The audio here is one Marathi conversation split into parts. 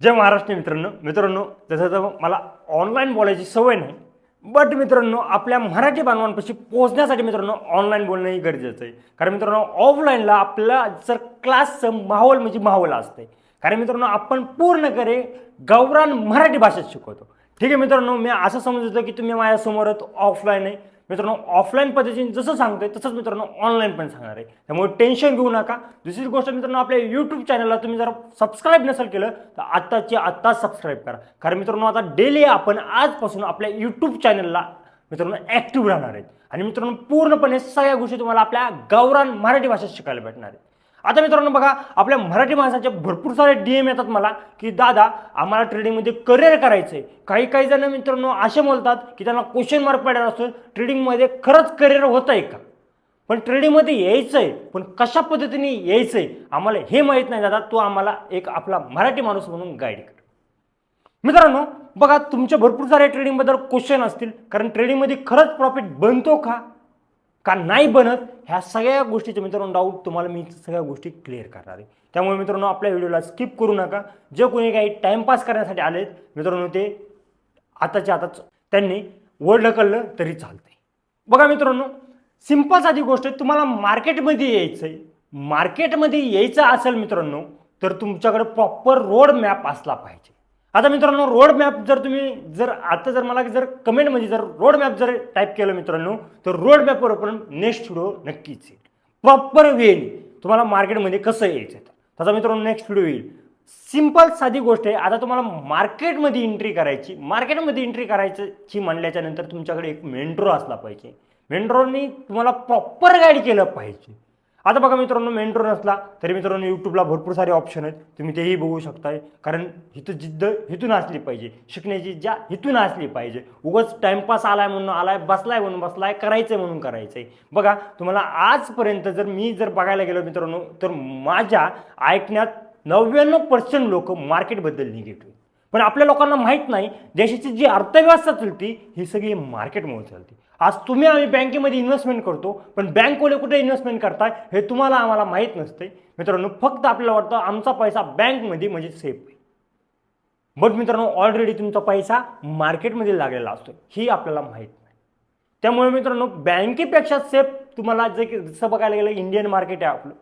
जय महाराष्ट्र मित्रांनो जसं मला ऑनलाईन बोलायची सवय नाही, बट मित्रांनो आपल्या मराठी बांधवांपाशी पोहोचण्यासाठी मित्रांनो ऑनलाईन बोलणं ही गरजेचं आहे. कारण मित्रांनो ऑफलाईनला आपला जर क्लासचं माहोल म्हणजे माहोल असते. कारण मित्रांनो आपण पूर्णपणे गावरान मराठी भाषेत शिकवतो. ठीक आहे मित्रांनो, मी असं समजतो की तुम्ही माझ्यासमोरच ऑफलाईन आहे. मित्रांनो ऑफलाईन पद्धतीने जसं सांगतोय तसंच मित्रांनो ऑनलाईन पण सांगणार आहे. त्यामुळे टेन्शन घेऊ नका. दुसरी गोष्ट मित्रांनो, आपल्या यूट्यूब चॅनलला तुम्ही जर सबस्क्राईब नसेल केलं तर आत्ताची आत्ता सबस्क्राईब करा. कारण मित्रांनो आता डेली आपण आजपासून आपल्या यूट्यूब चॅनलला मित्रांनो ॲक्टिव्ह राहणार आहेत. आणि मित्रांनो पूर्णपणे सगळ्या गोष्टी तुम्हाला आपल्या गावरान मराठी भाषेत शिकायला भेटणार आहेत. आता मित्रांनो बघा, आपल्या मराठी माणसाचे भरपूर सारे DM येतात मला की दादा आम्हाला ट्रेडिंगमध्ये करिअर करायचं आहे. काही जण मित्रांनो असे बोलतात की त्यांना क्वेश्चन मार्क पडला असतो, ट्रेडिंगमध्ये खरंच करिअर होतं आहे का, पण ट्रेडिंगमध्ये यायचं आहे पण कशा पद्धतीने यायचं आहे आम्हाला हे माहीत नाही. दादा तू आम्हाला एक आपला मराठी माणूस म्हणून गाईड कर. मित्रांनो बघा, तुमचे भरपूर सारे ट्रेडिंगबद्दल क्वेश्चन असतील. कारण ट्रेडिंगमध्ये खरंच प्रॉफिट बनतो का नाही बनत, ह्या सगळ्या गोष्टीचे मित्रांनो डाऊट तुम्हाला मी सगळ्या गोष्टी क्लिअर करणार आहे. त्यामुळे मित्रांनो आपल्या व्हिडिओला स्किप करू नका. जे कोणी काही टाइमपास करण्यासाठी आलेत मित्रांनो ते आताच्या आताच त्यांनी वर ढकललं तरी चालतंय. बघा मित्रांनो, सिंपल साधी गोष्ट आहे, तुम्हाला मार्केटमध्ये यायचं आहे. मार्केटमध्ये यायचं असेल मित्रांनो तर तुमच्याकडे प्रॉपर रोड मॅप असला पाहिजे. आता मित्रांनो रोड मॅप जर आता मला कमेंटमध्ये रोड मॅप टाईप केलं मित्रांनो तर रोड मॅपवर आपण नेक्स्ट व्हिडिओ नक्कीच येईल. प्रॉपर वेने तुम्हाला मार्केटमध्ये कसं यायचं त्याचा मित्रांनो नेक्स्ट व्हिडिओ येईल. सिंपल साधी गोष्ट आहे. आता तुम्हाला मार्केटमध्ये एंट्री करायची म्हणल्याच्या नंतर तुमच्याकडे एक मेंटोर असला पाहिजे. मेंटोरनी तुम्हाला प्रॉपर गाईड केलं पाहिजे. आता बघा मित्रांनो, मेंटोर नसला तरी मित्रांनो यूट्यूबला भरपूर सारे ऑप्शन आहेत, तुम्ही तेही बघू शकताय. कारण इथं जिद्द हिथून असली पाहिजे, शिकण्याची ज्या हिथून असली पाहिजे. उगाच टाइमपास आलाय म्हणून आलाय, बसलाय म्हणून बसलाय, करायचंय म्हणून करायचंय. बघा तुम्हाला आजपर्यंत मी बघायला गेलो मित्रांनो तर माझ्या ऐकण्यात 99% लोक मार्केटबद्दल निगेटिव्ह. पण आपल्या लोकांना माहीत नाही देशाची जी अर्थव्यवस्था चालती ही सगळी मार्केटमुळे चालते. आज आम्ही बँकेमध्ये इन्व्हेस्टमेंट करतो, पण बँकवाले कुठे इन्व्हेस्टमेंट करताय हे तुम्हाला आम्हाला माहीत नसते मित्रांनो. फक्त आपल्याला वाटतं आमचा पैसा बँकमध्ये म्हणजे सेफ आहे. बट मित्रांनो ऑलरेडी तुमचा पैसा मार्केटमध्ये लागलेला असतो ही आपल्याला माहीत नाही. त्यामुळे मित्रांनो बँकेपेक्षा सेफ तुम्हाला जसं बघायला गेलं इंडियन मार्केट आहे आपलं.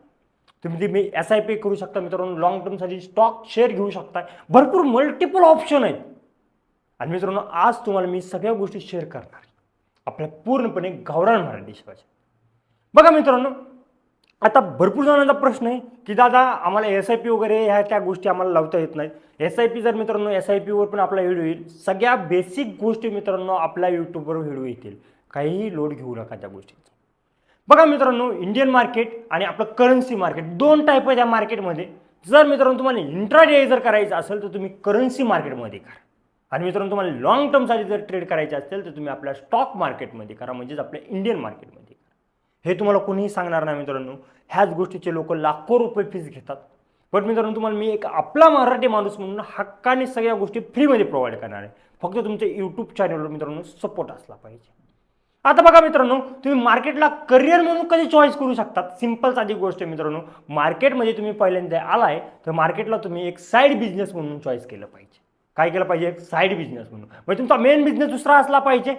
तुम्ही SIP करू शकता मित्रांनो, लॉंग टर्मसाठी स्टॉक शेअर घेऊ शकता. भरपूर मल्टिपल ऑप्शन आहेत. आणि मित्रांनो आज तुम्हाला मी सगळ्या गोष्टी शेअर करणार आपल्या पूर्णपणे गावरान मराठी भाषेत. बघा मित्रांनो, आता भरपूर जणांचा प्रश्न आहे की दादा आम्हाला SIP वगैरे ह्या त्या गोष्टी आम्हाला लावता येत नाहीत. SIP मित्रांनो SIPवर पण आपला व्हिडिओ येईल. सगळ्या बेसिक गोष्टी मित्रांनो आपल्या यूट्यूबवर व्हिडिओ येतील. काहीही लोड घेऊ नका त्या गोष्टीचा. बघा मित्रांनो, इंडियन मार्केट आणि आपलं करन्सी मार्केट दोन टाईप आहे त्या मार्केटमध्ये. जर मित्रांनो तुम्हाला इंट्राडे करायचं असेल तर तुम्ही करन्सी मार्केटमध्ये करा. आणि मित्रांनो तुम्हाला लॉंग टर्मसाठी जर ट्रेड करायचे असेल तर तुम्ही आपल्या स्टॉक मार्केटमध्ये करा, म्हणजेच आपल्या इंडियन मार्केटमध्ये करा. हे तुम्हाला कोणीही सांगणार नाही मित्रांनो. ह्याच गोष्टीचे लोक लाखो रुपये फीस घेतात. पण मित्रांनो तुम्हाला मी एक आपला मराठी माणूस म्हणून हक्काने सगळ्या गोष्टी फ्रीमध्ये प्रोव्हाइड करणार आहे. फक्त तुमच्या यूट्यूब चॅनलवर मित्रांनो सपोर्ट असला पाहिजे. आता बघा मित्रांनो, तुम्ही मार्केटला करिअर म्हणून कधी चॉईस करू शकतात. सिंपल साधी गोष्ट आहे मित्रांनो, मार्केटमध्ये तुम्ही पहिल्यांदा आलाय तर मार्केटला तुम्ही एक साईड बिझनेस म्हणून चॉईस केलं पाहिजे. काय केलं पाहिजे? एक साईड बिझनेस म्हणून. म्हणजे तुमचा मेन बिझनेस दुसरा असला पाहिजे.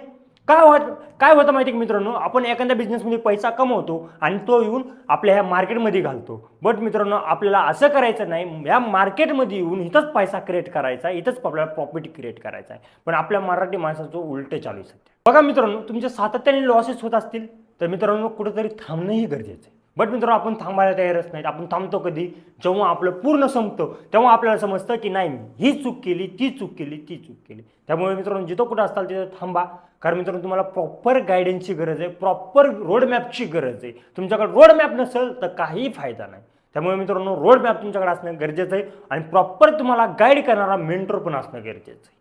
काय होतं माहिती की मित्रांनो, आपण एखाद्या बिझनेसमध्ये पैसा कमवतो आणि तो येऊन आपल्या ह्या मार्केटमध्ये घालतो. बट मित्रांनो आपल्याला असं करायचं नाही. या मार्केटमध्ये येऊन इथंच पैसा क्रिएट करायचा, इथंच आपल्याला प्रॉफिट क्रिएट करायचा आहे. पण आपल्या मराठी माणसाचं उलटे चालू आहे सध्या. बघा मित्रांनो, तुमच्या सातत्याने लॉसेस होत असतील तर मित्रांनो कुठेतरी थांबणंही गरजेचं आहे. बट मित्रांनो आपण थांबायला तयारच नाहीत. आपण थांबतो कधी? जेव्हा आपलं पूर्ण संपतं तेव्हा आपल्याला समजतं की नाही ही चूक केली, ती चूक केली. त्यामुळे मित्रांनो जिथं कुठं असताल तिथं थांबा. कारण मित्रांनो तुम्हाला प्रॉपर गायडन्सची गरज आहे, प्रॉपर रोडमॅपची गरज आहे. तुमच्याकडे रोडमॅप नसेल तर काही फायदा नाही. त्यामुळे मित्रांनो रोडमॅप तुमच्याकडे असणं गरजेचं आहे आणि प्रॉपर तुम्हाला गाईड करणारा मेंटर पण असणं गरजेचं आहे.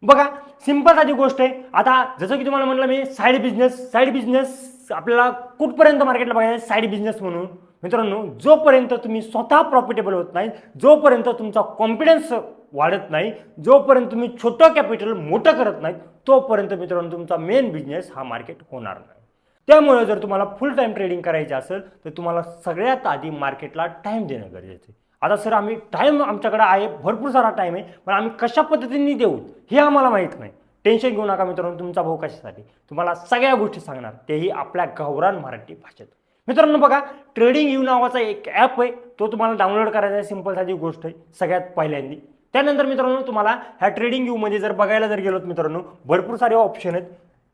बघा सिंपल साधी गोष्ट आहे. आता जसं की तुम्हाला म्हटलं मी साईड बिझनेस आपल्याला कुठपर्यंत मार्केटला बघायचं साईड बिझनेस म्हणून. मित्रांनो जोपर्यंत तुम्ही स्वतः प्रॉफिटेबल होत नाही, जोपर्यंत तुमचा कॉन्फिडन्स वाढत नाही, जोपर्यंत तुम्ही छोटं कॅपिटल मोठं करत नाही तोपर्यंत मित्रांनो तुमचा मेन बिझनेस हा मार्केट होणार नाही. त्यामुळे जर तुम्हाला फुल टाइम ट्रेडिंग करायचे असेल तर तुम्हाला सगळ्यात आधी मार्केटला टाइम देणं गरजेचं आहे. आता सर आम्ही टाईम आमच्याकडे आहे, भरपूर सारा टाईम आहे, पण आम्ही कशा पद्धतीने देऊ हे आम्हाला माहीत नाही. टेन्शन घेऊ नका मित्रांनो, तुमचा भाऊ कशासाठी तुम्हाला सगळ्या गोष्टी सांगणार, तेही आपल्या गावरान मराठी भाषेत. मित्रांनो बघा, ट्रेडिंग यू नावाचा एक ॲप आहे, तो तुम्हाला डाउनलोड करायचा आहे. सिंपल साधी गोष्ट आहे सगळ्यात पहिल्यांदी. त्यानंतर मित्रांनो तुम्हाला ह्या ट्रेडिंग यूमध्ये जर बघायला जर गेलोत मित्रांनो, भरपूर सारे ऑप्शन आहेत.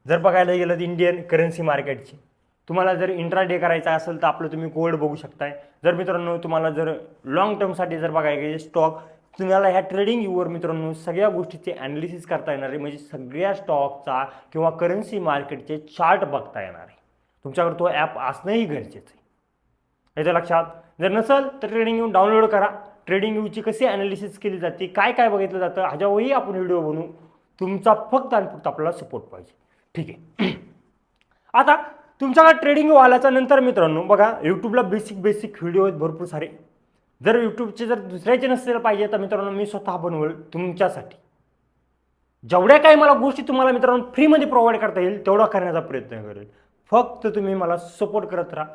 जर बघायला गेलं तर इंडियन करन्सी मार्केटची तुम्हाला जर इंट्राडे करायचा असेल तर आपलं तुम्ही गोल्ड बघू शकताय. जर मित्रांनो तुम्हाला जर लॉंग टर्मसाठी जर बघायला गेले स्टॉक, तुम्हाला ह्या ट्रेडिंग यूवर मित्रांनो सगळ्या गोष्टीचे ॲनालिसिस करता येणार आहे. म्हणजे सगळ्या स्टॉकचा किंवा करन्सी मार्केटचे चार्ट बघता येणार आहे. तुमच्याकडे तो ॲप असणंही गरजेचं आहे. याच्या लक्षात जर नसेल तर ट्रेडिंग यू डाउनलोड करा. ट्रेडिंग यूची कशी ॲनालिसिस केली जाते, काय काय बघितलं जातं, ह्याच्यावरही आपण व्हिडिओ बनवू. तुमचा फक्त आणि फक्त आपल्याला सपोर्ट पाहिजे. ठीक आहे. आता तुमच्याकडे ट्रेडिंग यू आल्याच्या नंतर मित्रांनो बघा, यूट्यूबला बेसिक व्हिडिओ आहेत भरपूर सारे. जर यूट्यूबचे जर दुसऱ्याचे नसेल पाहिजे तर मित्रांनो मी स्वतः बनवेल तुमच्यासाठी. जेवढ्या काही मला गोष्टी तुम्हाला मित्रांनो फ्रीमध्ये प्रोव्हाइड करता येईल तेवढा करण्याचा प्रयत्न करेल. फक्त तुम्ही मला सपोर्ट करत राहा.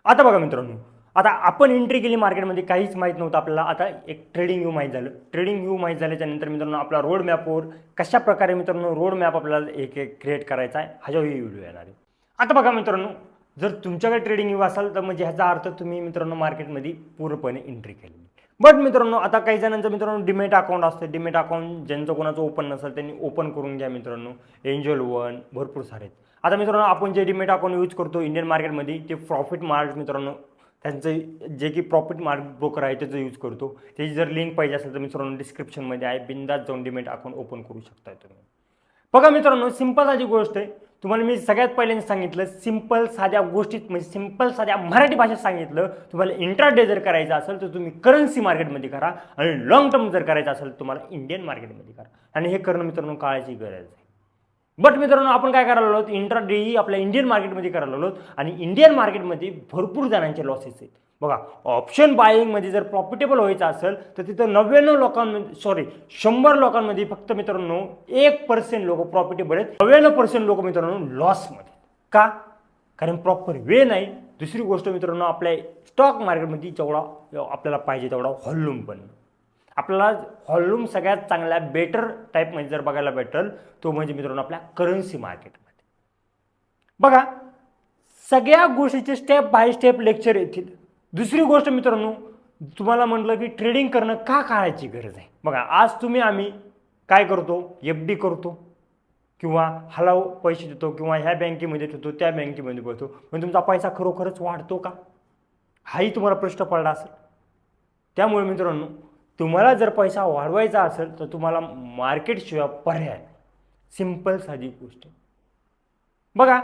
आता बघा मित्रांनो, आता आपण एंट्री केली मार्केटमध्ये, काहीच माहीत नव्हतं आपल्याला. आता एक ट्रेडिंग यू माहीत झालं. ट्रेडिंग यू माहीत झाल्याच्या नंतर मित्रांनो आपला रोड मॅपवर कशा प्रकारे मित्रांनो रोड मॅप आपल्याला एक क्रिएट करायचा आहे ह्याच्यावरही व्हिडिओ येणार आहे. आता बघा मित्रांनो, जर तुमच्याकडे ट्रेडिंग यू असाल तर म्हणजे ह्याचा अर्थ तुम्ही मित्रांनो मार्केटमध्ये पूर्णपणे एंट्री केली. बट मित्रांनो आता काही जणांचं मित्रांनो डिमेट अकाउंट असतं. डिमेट अकाउंट ज्यांचं कोणाचं ओपन नसेल त्यांनी ओपन करून घ्या मित्रांनो. एंजल वन भरपूर सारे आहेत. आता मित्रांनो आपण जे डिमेट अकाउंट यूज करतो इंडियन मार्केटमध्ये ते प्रॉफिट मार्क मित्रांनो त्यांचं जे की प्रॉफिट मार्क ब्रोकर आहे त्याचं यूज करतो. त्याची जर लिंक पाहिजे असेल तर मित्रांनो डिस्क्रिप्शनमध्ये आहे, बिंदास जाऊन डिमेट अकाउंट ओपन करू शकता तुम्ही. बघा मित्रांनो, सिंपल साधी गोष्ट आहे. तुम्हाला मी सगळ्यात पहिल्यांदा सांगितलं सिंपल साध्या गोष्टीत म्हणजे सिंपल साध्या मराठी भाषेत सांगितलं. तुम्हाला इंट्राडे जर करायचं असेल तर तुम्ही करन्सी मार्केटमध्ये करा आणि लॉंग टर्म जर करायचं असेल तर तुम्हाला इंडियन मार्केटमध्ये करा. आणि हे करणं मित्रांनो काळाची गरज आहे. बट मित्रांनो आपण काय करायला आलो, इंट्राडेही आपल्या इंडियन मार्केटमध्ये करायला आलो आणि इंडियन मार्केटमध्ये भरपूर जणांचे लॉसेस आहेत. बघा, ऑप्शन बाईंगमध्ये जर प्रॉफिटेबल व्हायचं असेल तर तिथं 99 लोकांमध्ये 100 लोकांमध्ये फक्त मित्रांनो 1% लोक प्रॉफिटेबल आहेत. 99% लोक मित्रांनो लॉसमध्ये. का? कारण प्रॉपर वे नाही. दुसरी गोष्ट मित्रांनो, आपल्या स्टॉक मार्केटमध्ये जेवढा आपल्याला पाहिजे तेवढा व्हॉल्यूम पण. आपल्याला व्हॉल्यूम सगळ्यात चांगला बेटर टाईपमध्ये जर बघायला भेटेल तो म्हणजे मित्रांनो आपल्या करन्सी मार्केटमध्ये. बघा, सगळ्या गोष्टीचे स्टेप बाय स्टेप लेक्चर येतील. दुसरी गोष्ट मित्रांनो, तुम्हाला म्हटलं की ट्रेडिंग करणं का काळाची गरज आहे. बघा, आज तुम्ही आम्ही काय करतो, FD करतो किंवा हलाव पैसे देतो किंवा ह्या बँकेमध्ये ठेवतो त्या बँकेमध्ये पळतो, पण तुमचा पैसा खरोखरच वाढतो का, हाही तुम्हाला प्रश्न पडला असेल. त्यामुळे मित्रांनो तुम्हाला जर पैसा वाढवायचा असेल तर तुम्हाला मार्केटशिवाय पर्याय. सिंपल साधी गोष्ट आहे. बघा,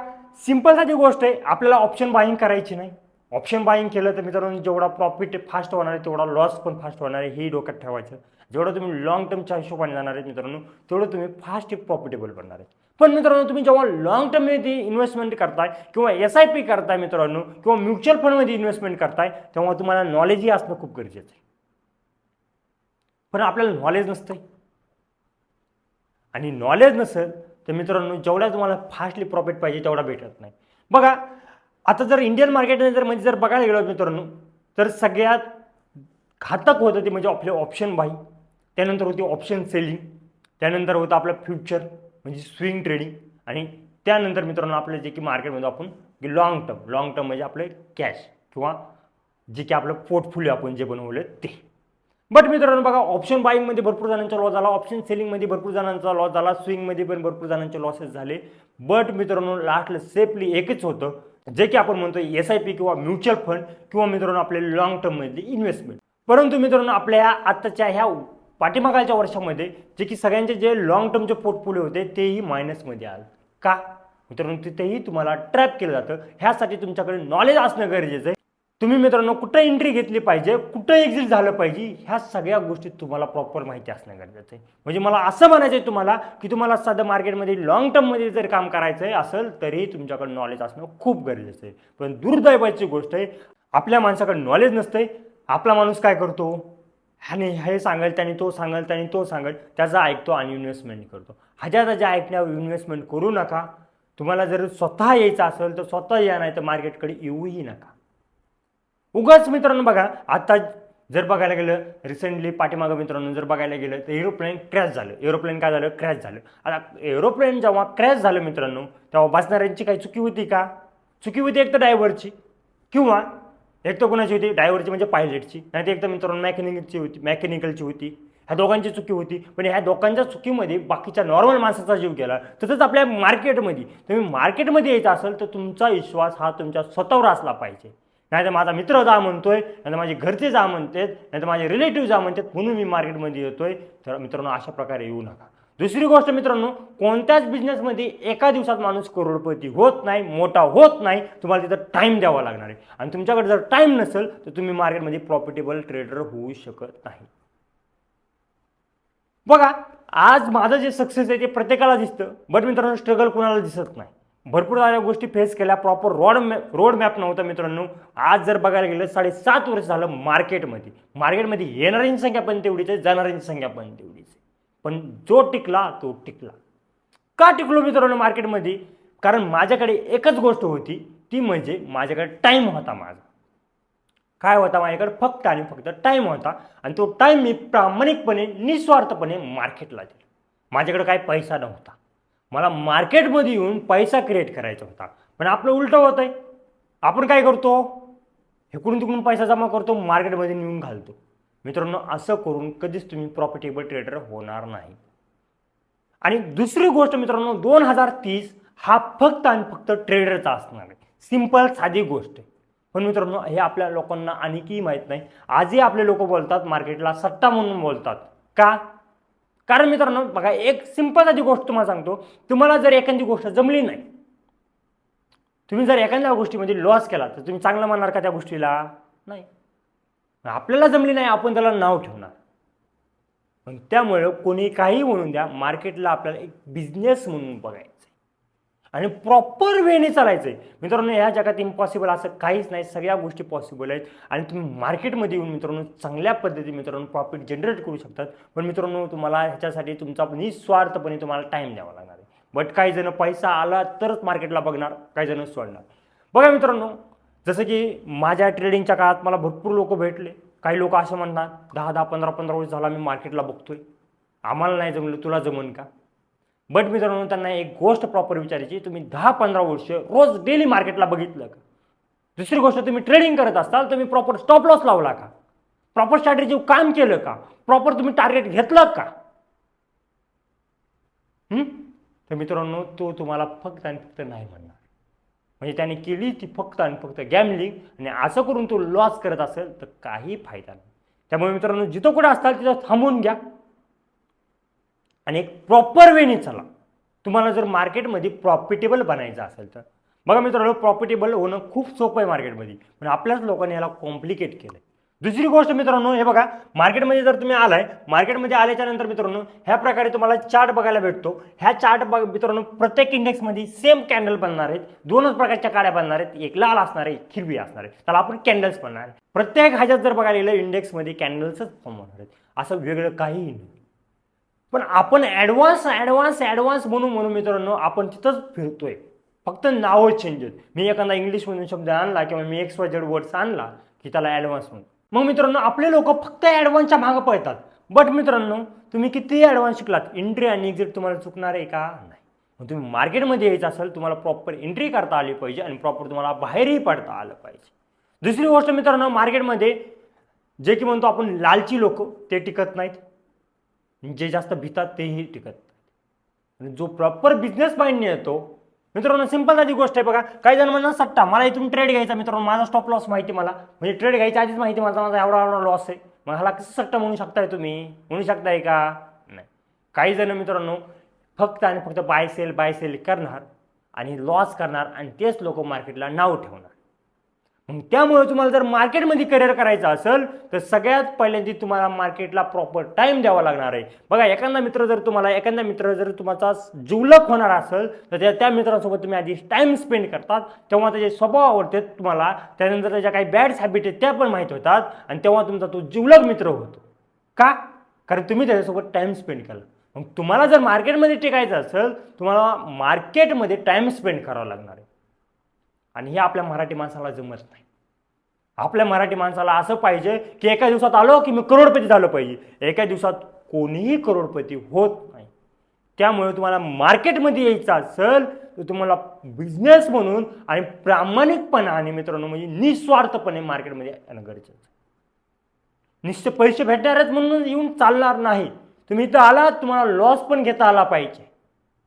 सिंपल साधी गोष्ट आहे. आपल्याला ऑप्शन बाईंग करायची नाही. ऑप्शन बाईंग केलं तर मित्रांनो जेवढा प्रॉफिट फास्ट होणार आहे तेवढा लॉस पण फास्ट होणार आहे, हे डोक्यात ठेवायचं. जेवढं तुम्ही लॉंग टर्मच्या हिशोबाने जाणार आहेत मित्रांनो तेवढं तुम्ही फास्ट प्रॉफिटेबल बनणार आहे. पण मित्रांनो तुम्ही जेव्हा लॉंग टर्ममध्ये इन्व्हेस्टमेंट करताय किंवा SIP करताय मित्रांनो किंवा म्युच्युअल फंडमध्ये इन्व्हेस्टमेंट करताय तेव्हा तुम्हाला नॉलेजही असणं खूप गरजेचं आहे. पण आपल्याला नॉलेज नसतं आणि नॉलेज नसेल तर मित्रांनो जेवढा तुम्हाला फास्टली प्रॉफिट पाहिजे तेवढा भेटत नाही. बघा, आता जर इंडियन मार्केटमध्ये जर बघायला गेलो मित्रांनो तर सगळ्यात घातक होतं ते म्हणजे आपले ऑप्शन बाई, त्यानंतर होती ऑप्शन सेलिंग, त्यानंतर होतं आपलं फ्युचर म्हणजे स्विंग ट्रेडिंग आणि त्यानंतर मित्रांनो आपलं जे की मार्केटमध्ये आपण लॉंग टर्म म्हणजे आपले कॅश किंवा जे की आपलं पोर्टफोलिओ आपण जे बनवलं ते. बट मित्रांनो बघा, ऑप्शन बाईंगमध्ये भरपूर जणांचा लॉस झाला, ऑप्शन सेलिंगमध्ये भरपूर जणांचा लॉस झाला, स्विंगमध्ये पण भरपूर जणांचे लॉसेस झाले. बट मित्रांनो लास्टला सेफली एकच होतं जे की आपण म्हणतो SIP किंवा म्युच्युअल फंड किंवा मित्रांनो आपले लॉंग टर्ममधली इन्व्हेस्टमेंट. परंतु मित्रांनो आपल्या आत्ताच्या ह्या पाठीमागाच्या वर्षामध्ये जे की सगळ्यांचे जे लॉंग टर्मचे पोर्टफोलिओ होते तेही मायनसमध्ये आले. का मित्रांनो? तिथेही तुम्हाला ट्रॅप केलं जातं. ह्यासाठी तुमच्याकडे नॉलेज असणं गरजेचं आहे. तुम्ही मित्रांनो कुठं एंट्री घेतली पाहिजे, कुठं एक्झिट झालं पाहिजे, ह्या सगळ्या गोष्टी तुम्हाला प्रॉपर माहिती असणं गरजेचं आहे. म्हणजे मला असं म्हणायचं आहे तुम्हाला की तुम्हाला साधं मार्केटमध्ये लॉंग टर्ममध्ये जर काम करायचं आहे असेल तरी तुमच्याकडे नॉलेज असणं खूप गरजेचं आहे. पण दुर्दैवाची गोष्ट आहे आपल्या माणसाकडे नॉलेज नसते. आपला माणूस काय करतो, ह्याने हे सांगेल त्याने तो सांगेल त्याने तो सांगेल त्याचा ऐकतो आणि इन्व्हेस्टमेंट करतो. ह्याच्या ऐकण्यावर इन्व्हेस्टमेंट करू नका. तुम्हाला जर स्वतः यायचं असेल तर स्वतः या, नाही तर मार्केटकडे येऊही नका. उगाच मित्रांनो बघा, आता जर बघायला गेलं रिसेंटली पाठीमागं मित्रांनो जर बघायला गेलं तर एरोप्लेन क्रॅश झालं. एरोप्लेन काय झालं? क्रॅश झालं. आता एरोप्लेन जेव्हा क्रॅश झालं मित्रांनो तेव्हा बसणाऱ्यांची काही चुकी होती का? चुकी होती एक तर ड्रायव्हरची, किंवा एक तर कोणाची होती? ड्रायव्हरची म्हणजे पायलटची, नाही तर एक तर मित्रांनो मॅकॅनिकलची होती. ह्या दोघांची चुकी होती. पण ह्या दोघांच्या चुकीमध्ये बाकीच्या नॉर्मल माणसाचा जीव गेला. तसंच आपल्या मार्केटमध्ये तुम्ही मार्केटमध्ये यायचं असेल तर तुमचा विश्वास हा तुमच्या स्वतःवर असला पाहिजे. नाही तर माझा मित्र जा म्हणतोय, नाही तर माझे घरचे जा म्हणतात, नाही तर माझे रिलेटिव्ह जा म्हणतात म्हणून मी मार्केटमध्ये येतोय. तर मित्रांनो अशा प्रकारे येऊ नका. दुसरी गोष्ट मित्रांनो, कोणत्याच बिझनेसमध्ये एका दिवसात माणूस करोडपती होत नाही, मोठा होत नाही. तुम्हाला तिथं टाईम द्यावा लागणार आहे. आणि तुमच्याकडे जर टाईम नसेल तर तुम्ही मार्केटमध्ये प्रॉफिटेबल ट्रेडर होऊ शकत नाही. बघा आज माझं जे सक्सेस आहे ते प्रत्येकाला दिसतं, बट मित्रांनो स्ट्रगल कोणाला दिसत नाही. भरपूर साऱ्या गोष्टी फेस केल्या, प्रॉपर रोड मॅप नव्हता मित्रांनो. आज जर बघायला गेलं 7.5 वर्ष झालं मार्केटमध्ये येणाऱ्यांची संख्या पण तेवढीच आहे, जाणाऱ्यांची संख्या पण तेवढीच आहे. पण जो टिकला तो टिकला. का टिकलो मित्रांनो मार्केटमध्ये? कारण माझ्याकडे एकच गोष्ट होती, ती म्हणजे माझ्याकडे टाईम होता. माझा काय होता? माझ्याकडे फक्त आणि फक्त टाईम होता. आणि तो टाईम मी प्रामाणिकपणे निस्वार्थपणे मार्केटला दिला. माझ्याकडे काही पैसा नव्हता, मला मार्केटमध्ये येऊन पैसा क्रिएट करायचा होता. पण आपलं उलटं होत आहे. आपण काय करतो? इकडून तिकडून पैसा जमा करतो, मार्केटमध्ये नेऊन घालतो. मित्रांनो असं करून कधीच तुम्ही प्रॉफिटेबल ट्रेडर होणार नाही. आणि दुसरी गोष्ट मित्रांनो, 2030 हा फक्त आणि फक्त ट्रेडरचा असणार आहे. सिंपल साधी गोष्ट आहे. पण मित्रांनो हे आपल्या लोकांना आणखी माहीत नाही. आजही आपले लोक बोलतात मार्केटला सट्टा म्हणून बोलतात. का? कारण मित्रांनो बघा एक सिंपल साधी गोष्ट तुम्हाला सांगतो. तुम्हाला जर एखादी गोष्ट जमली नाही, तुम्ही जर एखाद्या गोष्टीमध्ये लॉस केला तर तुम्ही चांगलं मानणार का त्या गोष्टीला? नाही. आपल्याला जमली नाही आपण त्याला नाव ठेवणार. पण त्यामुळे कोणी काही म्हणून द्या, मार्केटला आपल्याला एक बिझनेस म्हणून बघायचं आणि प्रॉपर वेने चालायचं आहे. मित्रांनो ह्या जगात इम्पॉसिबल असं काहीच नाही, सगळ्या गोष्टी पॉसिबल आहेत. आणि तुम्ही मार्केटमध्ये येऊन मित्रांनो चांगल्या पद्धतीने मित्रांनो प्रॉफिट जनरेट करू शकतात. पण मित्रांनो तुम्हाला ह्याच्यासाठी तुमचा निस्वार्थपणे तुम्हाला टाईम द्यावा लागणार आहे. बट काही जण पैसा आला तरच मार्केटला बघणार, काही जण सोडणार. बघा मित्रांनो जसं की माझ्या ट्रेडिंगच्या काळात मला भरपूर लोक भेटले. काही लोक असं म्हणतात 10-10, 15-15 वर्ष झाला मी मार्केटला बघतोय, आम्हाला नाही जमलं, तुला जमन का? बट मित्रांनो त्यांना एक गोष्ट प्रॉपर विचारायची, तुम्ही 10-15 वर्ष रोज डेली मार्केटला बघितलं का? दुसरी गोष्ट तुम्ही ट्रेडिंग करत असाल तुम्ही प्रॉपर स्टॉप लॉस लावला का? प्रॉपर स्ट्रॅटेजी काम केलं का? प्रॉपर तुम्ही टार्गेट घेतलं का? तर मित्रांनो तो तुम्हाला फक्त आणि फक्त नाही म्हणणार. म्हणजे त्याने केली ती फक्त आणि फक्त गॅमलिंग, आणि असं करून तो लॉस करत असेल तर काही फायदा नाही. त्यामुळे मित्रांनो जिथं कुठं असताल तिथं थांबून घ्या आणि एक प्रॉपर वेने चला. तुम्हाला जर मार्केटमध्ये प्रॉफिटेबल बनायचं असेल तर बघा मित्रांनो प्रॉफिटेबल होणं खूप सोपं आहे मार्केटमध्ये, पण आपल्याच लोकांनी याला कॉम्प्लिकेट केलं. दुसरी गोष्ट मित्रांनो हे बघा मार्केटमध्ये जर तुम्ही आलाय, मार्केटमध्ये आल्याच्या नंतर मित्रांनो ह्या प्रकारे तुम्हाला चार्ट बघायला भेटतो. ह्या चार्ट मित्रांनो प्रत्येक इंडेक्समध्ये सेम कॅन्डल बनणार आहेत. दोनच प्रकारच्या काड्या बनणार आहेत, एक लाल असणार आहे, एक हिरवी असणार आहे. त्याला आपण कॅन्डल्स बनणार आहे. प्रत्येक ह्याच्यात जर बघायला गेलं इंडेक्समध्ये कॅन्डल्सच फॉर्म होणार आहेत, असं वेगळं काहीही नाही. पण आपण ॲडव्हान्स म्हणून मित्रांनो आपण तिथंच फिरतोय, फक्त नावं चेंज आहेत. मी एखादा इंग्लिशमधून शब्द आणला किंवा मी XYZ वर्ड्स आणला की त्याला ॲडव्हान्स म्हणतो. मग मित्रांनो आपले लोक फक्त ॲडव्हान्सच्या मागं पळतात. बट मित्रांनो तुम्ही कितीही ॲडव्हान्स शिकलात, एंट्री आणि एक्झिट तुम्हाला चुकणार आहे का? नाही. मग तुम्ही मार्केटमध्ये यायचं असेल तुम्हाला प्रॉपर एंट्री करता आली पाहिजे आणि प्रॉपर तुम्हाला बाहेरही पडता आलं पाहिजे. दुसरी गोष्ट मित्रांनो मार्केटमध्ये जे की म्हणतो आपण लालची लोक ते टिकत नाहीत, जे जास्त भितात तेही टिकत नाहीत. आणि जो प्रॉपर बिझनेस माइंडने येतो मित्रांनो सिंपल साधी गोष्ट आहे. बघा काही जण म्हणतात सट्टा, मला इथून ट्रेड घ्यायचा मित्रांनो, माझा स्टॉप लॉस माहिती, मला म्हणजे ट्रेड घ्यायच्या आधीच माहिती माझा एवढा लॉस आहे, मग ह्याला कसं सट्टा म्हणू शकताय तुम्ही? म्हणू शकताय का? नाही. काही जण मित्रांनो फक्त आणि फक्त बाय सेल करणार आणि लॉस करणार आणि तेच लोक मार्केटला नाव ठेवणार. मग त्यामुळे तुम्हाला जर मार्केटमध्ये करिअर करायचं असेल तर सगळ्यात पहिल्यांदा तुम्हाला मार्केटला प्रॉपर टाईम द्यावा लागणार आहे. बघा एखादा मित्र जर तुमचा जिवलग होणार असेल तर त्या मित्रांसोबत तुम्ही आधी टाईम स्पेंड करतात, तेव्हा त्याचे स्वभाव आवडतात तुम्हाला, त्यानंतर त्याच्या काही बॅड हॅबिट आहेत त्या पण माहीत होतात आणि तेव्हा तुमचा तो जिवलग मित्र होतो. का? कारण तुम्ही त्याच्यासोबत टाईम स्पेंड केला. मग तुम्हाला जर मार्केटमध्ये टिकायचं असेल तुम्हाला मार्केटमध्ये टाईम स्पेंड करावा लागणार आहे. आणि हे आपल्या मराठी माणसाला जमत नाही. आपल्या मराठी माणसाला असं पाहिजे की एका दिवसात आलो की मी करोडपती झालो पाहिजे. एका दिवसात कोणीही करोडपती होत नाही. त्यामुळे तुम्हाला मार्केटमध्ये यायचं असेल तर तुम्हाला बिझनेस म्हणून आणि प्रामाणिकपणाने मित्रांनो म्हणजे निस्वार्थपणे मार्केटमध्ये येणं गरजेचं आहे. नुसते पैसे भेटणारच म्हणून येऊन चालणार नाही. तुम्ही इथं आलात, तुम्हाला लॉस पण घेता आला पाहिजे,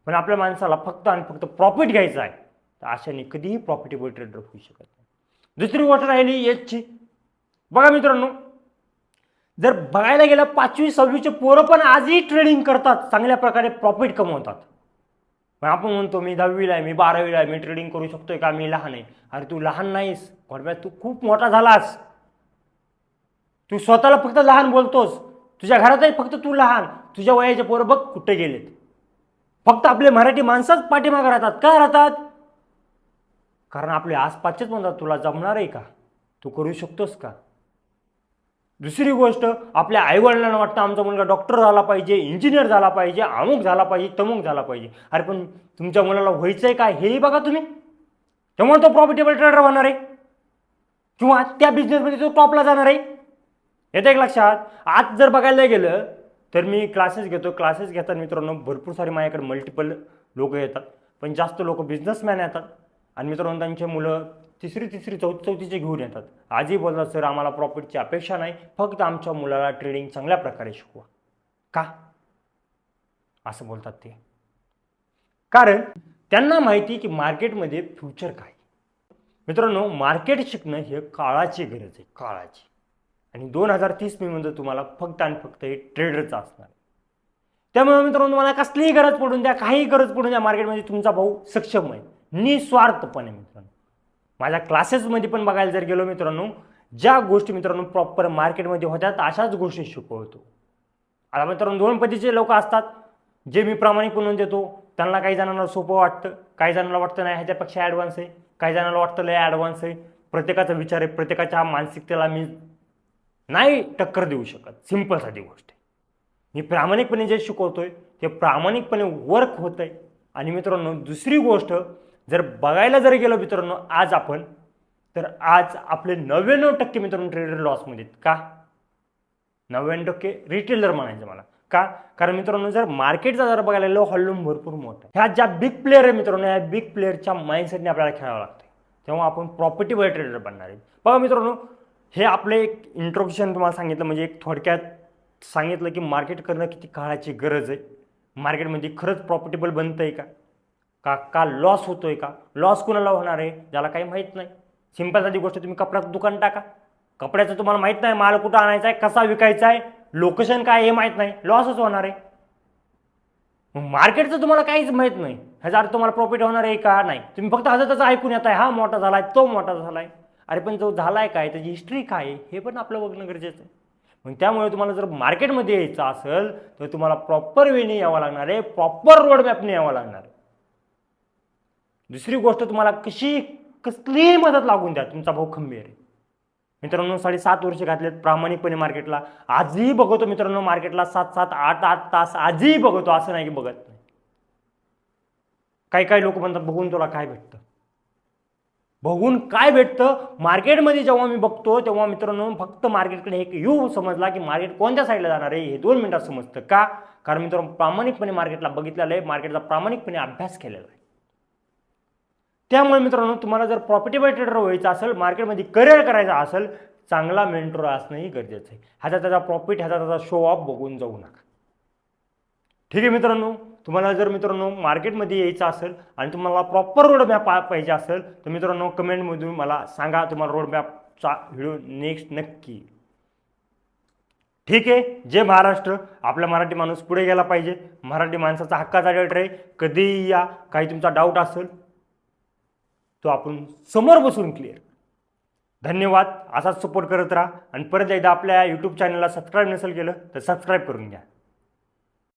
पण आपल्या माणसाला फक्त आणि फक्त प्रॉफिट घ्यायचा आहे. तर अशाने कधीही प्रॉफिटेबल ट्रेडर होऊ शकत नाही. दुसरी गोष्ट राहिली एजची. बघा मित्रांनो, जर बघायला गेलं 5वी 6वीचे पोरं पण आजही ट्रेडिंग करतात, चांगल्या प्रकारे प्रॉफिट कमवतात. पण आपण म्हणतो मी 10वीला आहे, मी 12वीला आहे, मी ट्रेडिंग करू शकतोय का, मी लहान आहे. अरे तू लहान नाहीस घोडब्या, तू खूप मोठा झालास. तू स्वतःला फक्त लहान बोलतोस, तुझ्या घरातही फक्त तू लहान. तुझ्या वयाचे पोरं बघ कुठे गेलेत. फक्त आपले मराठी माणसंच पाठीमागे राहतात. का राहतात? कारण आपले आसपासचेच म्हणतात तुला जमणार आहे का, तू करू शकतोस का. दुसरी गोष्ट, आपल्या आईवडिलांना वाटतं आमचा मुलगा डॉक्टर झाला पाहिजे, इंजिनियर झाला पाहिजे, अमुक झाला पाहिजे, तमुक झाला पाहिजे. अरे पण तुमच्या मुलाला व्हायचंय काय हेही बघा तुम्ही. त्यामुळे तो प्रॉफिटेबल ट्रेडर होणार आहे किंवा त्या बिझनेसमध्ये तो टॉपला जाणार आहे. येतं एक लक्षात. आज जर बघायला गेलं तर मी क्लासेस घेतो. क्लासेस घेताना मित्रांनो भरपूर सारे माझ्याकडे मल्टिपल लोक येतात, पण जास्त लोक बिझनेसमॅन येतात. आणि मित्रांनो त्यांचे मुलं तिसरी चौथीचे घेऊन येतात. आजही बोलतात सर आम्हाला प्रॉफिटची अपेक्षा नाही, फक्त आमच्या मुलाला ट्रेडिंग चांगल्या प्रकारे शिकवा. का असं बोलतात ते? कारण त्यांना माहिती की मार्केटमध्ये फ्युचर काय. मित्रांनो मार्केट शिकणं हे काळाची गरज आहे, काळाची. आणि 2030 मी म्हणतो तुम्हाला फक्त आणि फक्त हे ट्रेडरचं असणार. त्यामुळे मित्रांनो तुम्हाला कसलीही गरज पडून द्या, काही गरज पडून द्या, मार्केटमध्ये तुमचा भाऊ सक्षम आहे निस्वार्थपणे. मित्रांनो माझ्या क्लासेसमध्ये पण बघायला जर गेलो मित्रांनो, ज्या गोष्टी मित्रांनो प्रॉपर मार्केटमध्ये होत्या अशाच गोष्टी शिकवतो. आता मित्रांनो 2 पद्धतीचे लोक असतात. जे मी प्रामाणिकपणे देतो त्यांना काही जणांना सोपं वाटतं, काही जणांना वाटतं नाही ह्याच्यापेक्षा ॲडव्हान्स आहे, काही जणांना वाटतं लय ॲडव्हान्स आहे. प्रत्येकाचा विचार आहे, प्रत्येकाच्या मानसिकतेला मी नाही टक्कर देऊ शकत. सिंपल साधी गोष्ट आहे. मी प्रामाणिकपणे जे शिकवतोय ते प्रामाणिकपणे वर्क होतंय. आणि मित्रांनो दुसरी गोष्ट जर बघायला जर गेलो मित्रांनो आज आपले 99% मित्रांनो ट्रेडर लॉसमध्ये. का 99% रिटेलर म्हणायचं मला. का? कारण मित्रांनो जर मार्केटचा जर बघायला गेलो हॉल्यूम भरपूर मोठा आहे. ह्या ज्या बिग प्लेअर आहे मित्रांनो, या बिग प्लेअरच्या माइंडसेटने आपल्याला खेळावं लागतं, तेव्हा आपण प्रॉफिटेबल ट्रेडर बनणार आहे. बघा मित्रांनो हे आपले एक इंट्रोडक्शन तुम्हाला सांगितलं, म्हणजे एक थोडक्यात सांगितलं की मार्केट करणं किती काळाची गरज आहे. मार्केटमध्ये खरंच प्रॉफिटेबल बनतंय का लॉस होतोय का. लॉस कुणाला होणार आहे ज्याला काही माहीत नाही. सिंपल साधी गोष्ट, तुम्ही कपड्याचं दुकान टाका, कपड्याचं तुम्हाला माहीत नाही माल कुठं आणायचा आहे, कसा विकायचा आहे, लोकेशन काय हे माहीत नाही, लॉसच होणार आहे. मार्केटचं तुम्हाला काहीच माहीत नाही, ह्याचा अर्थ तुम्हाला प्रॉफिट होणार आहे का नाही. तुम्ही फक्त हजतच ऐकून येत आहे हा मोठा झालाय, तो मोठा झालाय. अरे पण जो झालाय काय, त्याची हिस्ट्री काय आहे हे पण आपलं बघणं गरजेचं आहे. मग त्यामुळे तुम्हाला जर मार्केटमध्ये यायचं असेल तर तुम्हाला प्रॉपर वेने यावं लागणार आहे, प्रॉपर रोडमॅपने यावं लागणार आहे. दुसरी गोष्ट, तुम्हाला कसलीही मदत लागून द्या, तुमचा भाऊ खंबीर आहे. मित्रांनो 7.5 वर्ष घातलेत प्रामाणिकपणे मार्केटला. आजही बघतो मित्रांनो मार्केटला 7-7, 8-8 तास आजही बघतो, असं नाही की बघत नाही. काही लोक म्हणतात बघून तुला काय भेटतं. बघून काय भेटतं मार्केटमध्ये जेव्हा मी बघतो तेव्हा मित्रांनो फक्त मार्केटकडे एक यू समजला की मार्केट कोणत्या साईडला जाणार आहे हे 2 मिनिटात समजतं. का? कारण मित्रांनो प्रामाणिकपणे मार्केटला बघितलेलं आहे, मार्केटचा प्रामाणिकपणे अभ्यास केलेला आहे. त्यामुळे मित्रांनो तुम्हाला जर प्रॉफिटेबल ट्रेडर व्हायचं असेल, मार्केटमध्ये करिअर करायचं असेल, चांगला मेंटर असणंही गरजेचं आहे. त्याचा प्रॉफिट त्याचा शो ऑफ बघून जाऊ नका. ठीक आहे मित्रांनो, तुम्हाला जर मित्रांनो मार्केटमध्ये यायचं असेल आणि तुम्हाला प्रॉपर रोडमॅप पाहिजे असेल तर मित्रांनो कमेंटमधून मला सांगा, तुम्हाला रोडमॅपचा व्हिडिओ नेक्स्ट नक्की. ठीक आहे. जय महाराष्ट्र. आपला मराठी माणूस पुढे गेला पाहिजे. मराठी माणसाचा हक्काचा ट्रेडर आहे. कधीही या, काही तुमचा डाऊट असेल तो आपण समोर बसून क्लिअर. धन्यवाद. असाच सपोर्ट करत राहा आणि परत एकदा आपल्या यूट्यूब चॅनलला सबस्क्राईब नसेल केलं तर सबस्क्राईब करून घ्या.